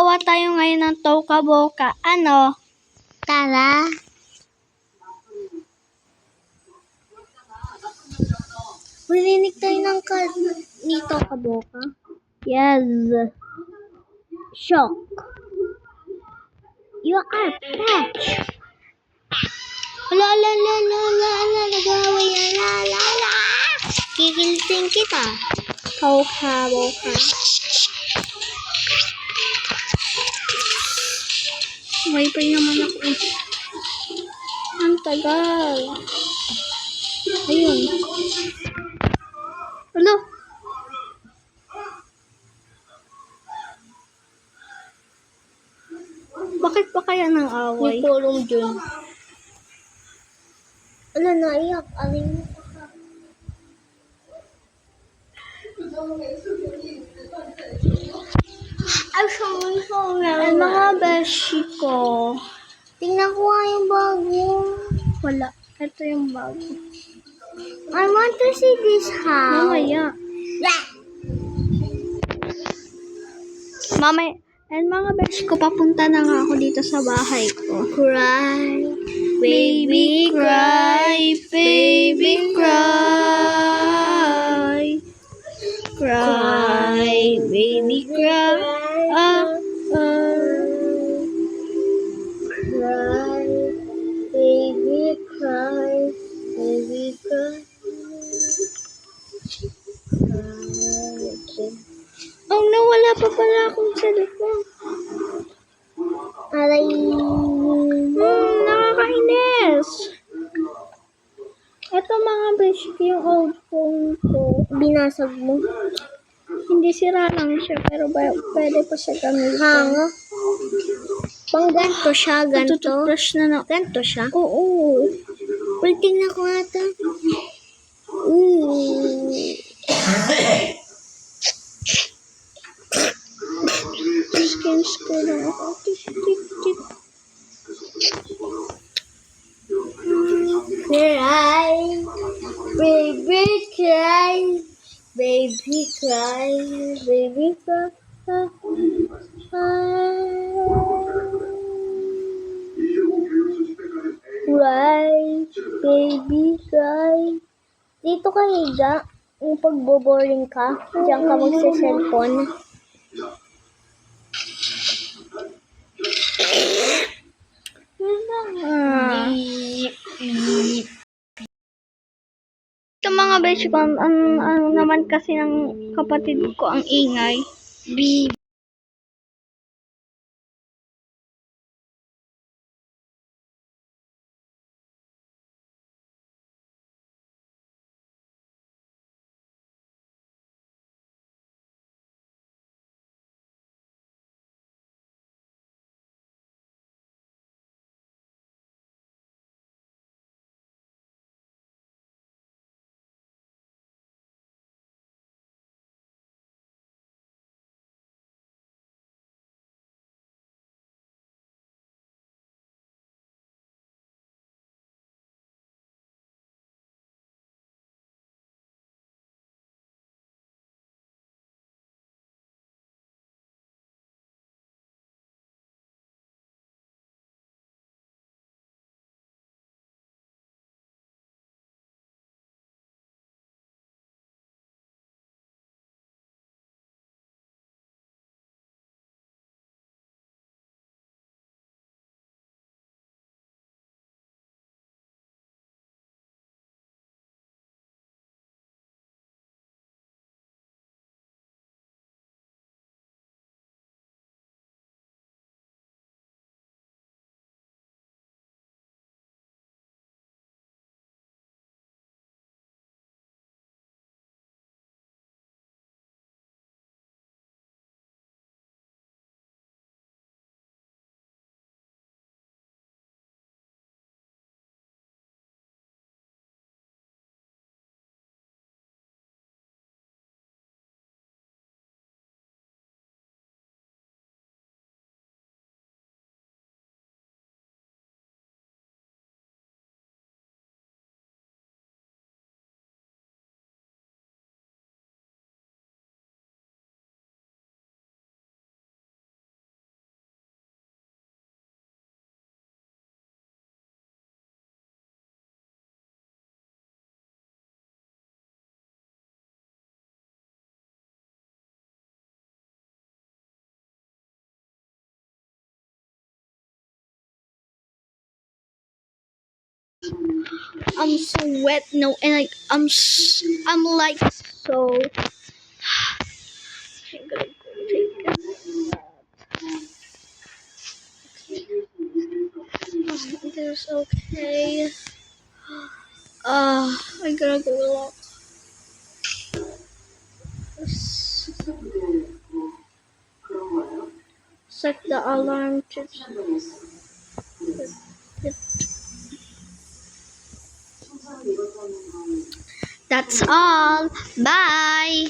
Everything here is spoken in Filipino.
Gawa tayo ngayon ng toka-boka. Ano? Tara. Marinig tayo ng ni toka-boka. Yes. Shock. You are patch. La. Nag-away na. La. Kikilitin kita. Toka-boka. Wifi naman ako eh. Ang tagal. Ayun. Ano? Bakit pa kaya ng away? May kulong dyan. Ala, naiyak. Alin mo ka. Ay, sorry. Ay, mga beshi ko. Tingnan ko nga yung bago. Wala. Ito yung bago. I want to see this house. Mamaya. Mamaya. And mga beshi ko, papunta na nga ako dito sa bahay ko. Cry. Baby cry, baby cry. Cry, baby cry. Cry, baby, cry, baby, cry. Oh no, wala pa pala akong cellphone. Aray. Nakakainis. Ito mga beshi ko, yung old phone ko. Binasag mo. Hindi sira lang siya, pero pwede pa siya gamitin. Hanga. Pang ganto siya, ganto. Tututbrush na na. Ganto siya. Oo. Well, tingnan ko nga ito. Skin lang ako. Tik. Cry, baby, cry, baby, cry, baby, cry. Cry, baby, cry. Dito ka higa, yung pagboboring ka, diyan ka magsa-cellphone. Ito mga beshi ko, ang naman kasi ng kapatid ko ang ingay. I'm so wet now, and like I'm like so. I'm gonna go take a bath. It is okay. I'm gonna go lock. Set the alarm to. That's all. Bye.